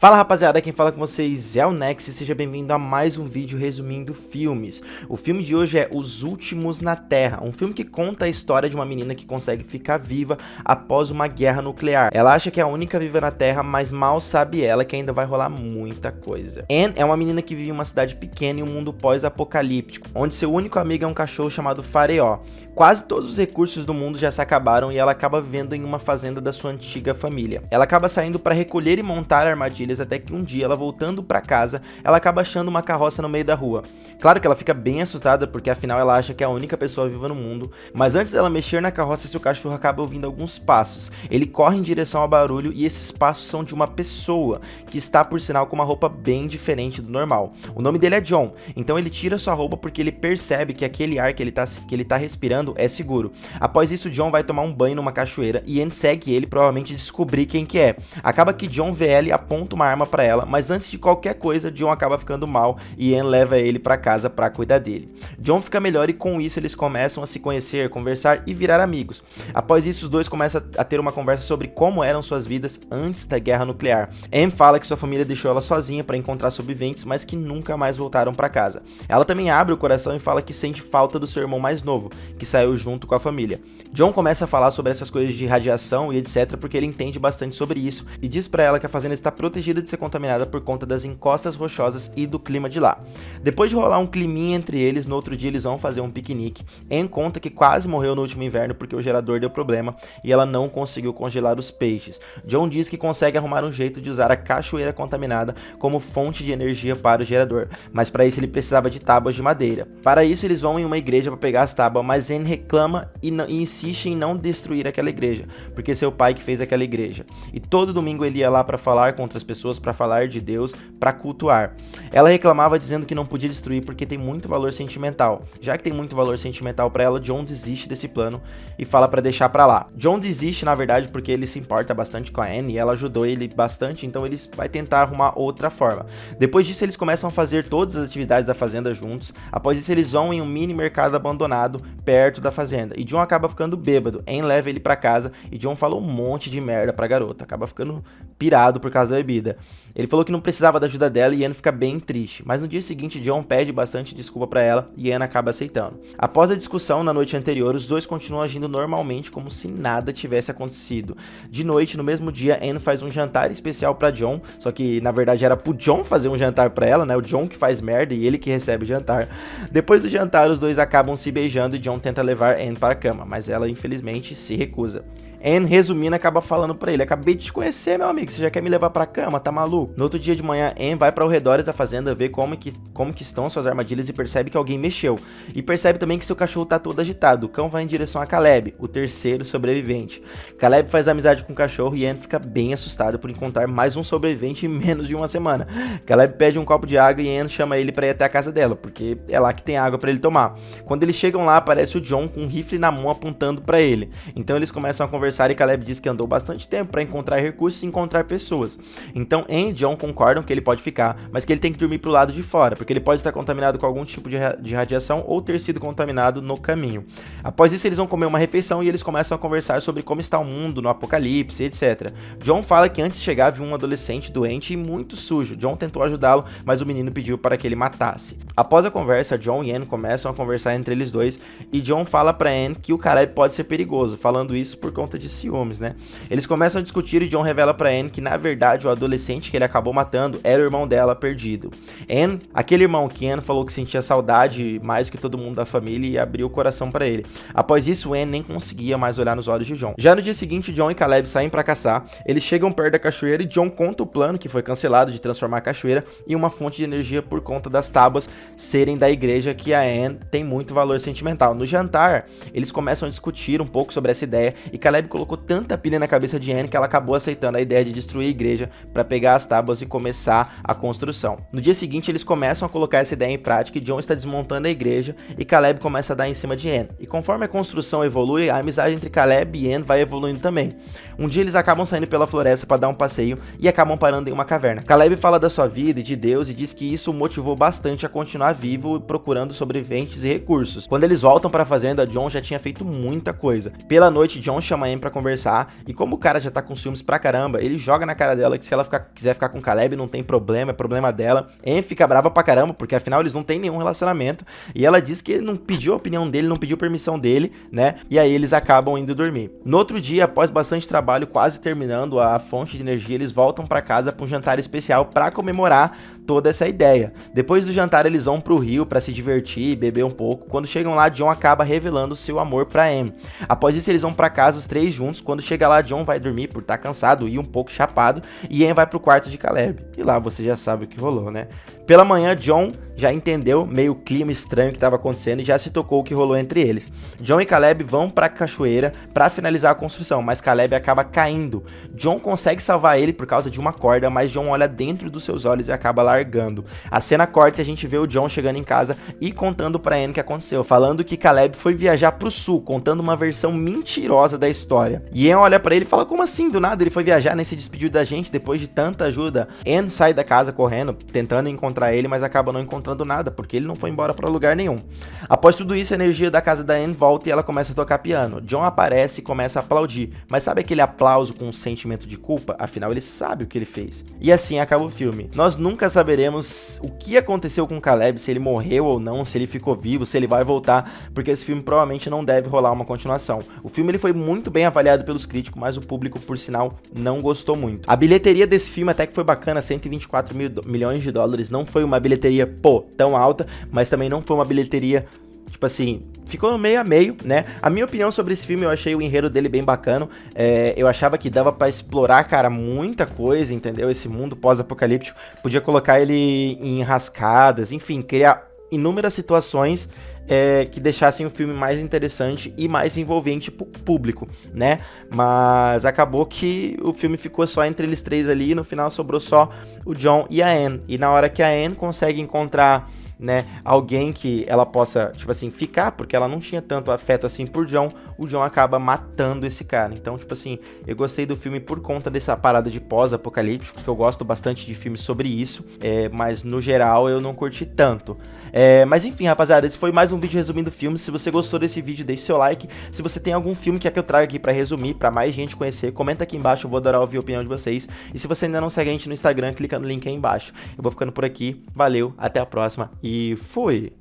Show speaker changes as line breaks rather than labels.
Fala rapaziada, quem fala com vocês é o Nex e seja bem-vindo a mais um vídeo resumindo filmes. O filme de hoje é Os Últimos na Terra, um filme que conta a história de uma menina que consegue ficar viva após uma guerra nuclear. Ela acha que é a única viva na Terra, mas mal sabe ela que ainda vai rolar muita coisa. Anne é uma menina que vive em uma cidade pequena em um mundo pós-apocalíptico, onde seu único amigo é um cachorro chamado Fareó. Quase todos os recursos do mundo já se acabaram e ela acaba vivendo em uma fazenda da sua antiga família. Ela acaba saindo para recolher e montar armadilhas até que um dia, ela voltando para casa, ela acaba achando uma carroça no meio da rua. Claro que ela fica bem assustada, porque afinal ela acha que é a única pessoa viva no mundo, mas antes dela mexer na carroça, seu cachorro acaba ouvindo alguns passos. Ele corre em direção ao barulho e esses passos são de uma pessoa, que está por sinal com uma roupa bem diferente do normal. O nome dele é John, então ele tira sua roupa porque ele percebe que aquele ar que ele tá respirando é seguro. Após isso, John vai tomar um banho numa cachoeira e Anne segue ele, provavelmente descobrir quem que é. Acaba que John vê ela e aponta uma arma pra ela, mas antes de qualquer coisa, John acaba ficando mal e Anne leva ele pra casa pra cuidar dele. John fica melhor e com isso eles começam a se conhecer, conversar e virar amigos. Após isso, os dois começam a ter uma conversa sobre como eram suas vidas antes da guerra nuclear. Anne fala que sua família deixou ela sozinha pra encontrar sobreviventes, mas que nunca mais voltaram pra casa. Ela também abre o coração e fala que sente falta do seu irmão mais novo, que saiu junto com a família. John começa a falar sobre essas coisas de radiação e etc, porque ele entende bastante sobre isso e diz pra ela que a fazenda está protegida de ser contaminada por conta das encostas rochosas e do clima de lá. Depois de rolar um climinha entre eles, no outro dia eles vão fazer um piquenique. Anne conta que quase morreu no último inverno porque o gerador deu problema e ela não conseguiu congelar os peixes. John diz que consegue arrumar um jeito de usar a cachoeira contaminada como fonte de energia para o gerador, mas para isso ele precisava de tábuas de madeira. Para isso eles vão em uma igreja para pegar as tábuas, mas Anne reclama e insiste em não destruir aquela igreja, porque seu pai que fez aquela igreja. E todo domingo ele ia lá para falar com outras pessoas, para falar de Deus, para cultuar. Ela reclamava dizendo que não podia destruir porque tem muito valor sentimental. Já que tem muito valor sentimental para ela, John desiste desse plano e fala para deixar para lá. John desiste, na verdade, porque ele se importa bastante com a Anne e ela ajudou ele bastante, então ele vai tentar arrumar outra forma. Depois disso, eles começam a fazer todas as atividades da fazenda juntos. Após isso, eles vão em um mini mercado abandonado perto da fazenda e John acaba ficando bêbado. Anne leva ele para casa e John fala um monte de merda pra garota, acaba ficando pirado por causa da bebida. Ele falou que não precisava da ajuda dela e Anne fica bem triste, mas no dia seguinte John pede bastante desculpa pra ela e Anne acaba aceitando. Após a discussão na noite anterior, os dois continuam agindo normalmente como se nada tivesse acontecido. De noite, no mesmo dia, Anne faz um jantar especial pra John, só que na verdade era pro John fazer um jantar pra ela, né? O John que faz merda e ele que recebe o jantar. Depois do jantar, os dois acabam se beijando e John tenta levar Anne para a cama, mas ela infelizmente se recusa. Anne, resumindo, acaba falando pra ele: acabei de te conhecer, meu amigo, você já quer me levar pra cama, tá maluco? No outro dia de manhã, Anne vai para os redores da fazenda ver como que estão suas armadilhas e percebe que alguém mexeu. E percebe também que seu cachorro tá todo agitado. O cão vai em direção a Caleb, o terceiro sobrevivente. Caleb faz amizade com o cachorro e Anne fica bem assustada por encontrar mais um sobrevivente em menos de uma semana. Caleb pede um copo de água e Anne chama ele pra ir até a casa dela, porque é lá que tem água pra ele tomar. Quando eles chegam lá, aparece o John com um rifle na mão apontando pra ele. Então eles começam a conversar e Caleb diz que andou bastante tempo para encontrar recursos e encontrar pessoas. Então Anne e John concordam que ele pode ficar, mas que ele tem que dormir pro lado de fora, porque ele pode estar contaminado com algum tipo de radiação ou ter sido contaminado no caminho. Após isso eles vão comer uma refeição e eles começam a conversar sobre como está o mundo no apocalipse, etc. John fala que antes de chegar viu um adolescente doente e muito sujo. John tentou ajudá-lo, mas o menino pediu para que ele matasse. Após a conversa, John e Anne começam a conversar entre eles dois e John fala para Anne que o Caleb pode ser perigoso, falando isso por conta de ciúmes, né? Eles começam a discutir e John revela pra Anne que na verdade o adolescente que ele acabou matando era o irmão dela perdido. Anne, aquele irmão que Anne falou que sentia saudade mais que todo mundo da família e abriu o coração pra ele. Após isso, Anne nem conseguia mais olhar nos olhos de John. Já no dia seguinte, John e Caleb saem pra caçar. Eles chegam perto da cachoeira e John conta o plano que foi cancelado de transformar a cachoeira em uma fonte de energia por conta das tábuas serem da igreja, que a Anne tem muito valor sentimental. No jantar, eles começam a discutir um pouco sobre essa ideia e Caleb colocou tanta pilha na cabeça de Anne que ela acabou aceitando a ideia de destruir a igreja para pegar as tábuas e começar a construção. No dia seguinte eles começam a colocar essa ideia em prática e John está desmontando a igreja e Caleb começa a dar em cima de Anne. E conforme a construção evolui, a amizade entre Caleb e Anne vai evoluindo também. Um dia eles acabam saindo pela floresta para dar um passeio e acabam parando em uma caverna. Caleb fala da sua vida e de Deus e diz que isso o motivou bastante a continuar vivo procurando sobreviventes e recursos. Quando eles voltam para a fazenda, John já tinha feito muita coisa. Pela noite, John chama Anne pra conversar, e como o cara já tá com ciúmes pra caramba, ele joga na cara dela que se ela quiser ficar com o Caleb, não tem problema, é problema dela. Anne fica brava pra caramba, porque afinal eles não têm nenhum relacionamento, e ela diz que ele não pediu a opinião dele, não pediu permissão dele, né, e aí eles acabam indo dormir. No outro dia, após bastante trabalho, quase terminando a fonte de energia, eles voltam pra casa pra um jantar especial pra comemorar toda essa ideia. Depois do jantar, eles vão pro rio pra se divertir e beber um pouco. Quando chegam lá, John acaba revelando seu amor pra Anne. Após isso, eles vão pra casa os três juntos. Quando chega lá, John vai dormir por estar cansado e um pouco chapado, e Anne vai pro quarto de Caleb. E lá você já sabe o que rolou, né? Pela manhã, John já entendeu meio o clima estranho que estava acontecendo e já se tocou o que rolou entre eles. John e Caleb vão pra cachoeira pra finalizar a construção, mas Caleb acaba caindo. John consegue salvar ele por causa de uma corda, mas John olha dentro dos seus olhos e acaba largando. A cena corta e a gente vê o John chegando em casa e contando pra Anne o que aconteceu, falando que Caleb foi viajar pro sul, contando uma versão mentirosa da história. E Anne olha pra ele e fala: como assim, do nada ele foi viajar, nem se despediu da gente depois de tanta ajuda? Anne sai da casa correndo, tentando encontrar ele, mas acaba não encontrando nada, porque ele não foi embora pra lugar nenhum. Após tudo isso, a energia da casa da Anne volta e ela começa a tocar piano. John aparece e começa a aplaudir, mas sabe aquele aplauso com um sentimento de culpa? Afinal, ele sabe o que ele fez. E assim acaba o filme. Nós nunca saberemos o que aconteceu com Caleb, se ele morreu ou não, se ele ficou vivo, se ele vai voltar, porque esse filme provavelmente não deve rolar uma continuação. O filme ele foi muito bem avaliado pelos críticos, mas o público, por sinal, não gostou muito. A bilheteria desse filme até que foi bacana, 124 milhões de dólares, não foi uma bilheteria, tão alta, mas também não foi uma bilheteria, tipo assim, ficou meio a meio, né? A minha opinião sobre esse filme, eu achei o enredo dele bem bacana. Eu achava que dava pra explorar, cara, muita coisa, entendeu? Esse mundo pós-apocalíptico. Podia colocar ele em enrascadas, enfim, criar inúmeras situações que deixassem o filme mais interessante e mais envolvente pro público, né? Mas acabou que o filme ficou só entre eles três ali e no final sobrou só o John e a Anne. E na hora que a Anne consegue encontrar, né, alguém que ela possa, tipo assim, ficar, porque ela não tinha tanto afeto assim por John, o John acaba matando esse cara. Então, tipo assim, eu gostei do filme por conta dessa parada de pós-apocalíptico, que eu gosto bastante de filmes sobre isso, mas no geral eu não curti tanto. Mas enfim, rapaziada, esse foi mais um vídeo resumindo filmes. Se você gostou desse vídeo, deixe seu like. Se você tem algum filme que é que eu traga aqui pra resumir, pra mais gente conhecer, comenta aqui embaixo, eu vou adorar ouvir a opinião de vocês. E se você ainda não segue a gente no Instagram, clica no link aí embaixo. Eu vou ficando por aqui, valeu, até a próxima e fui!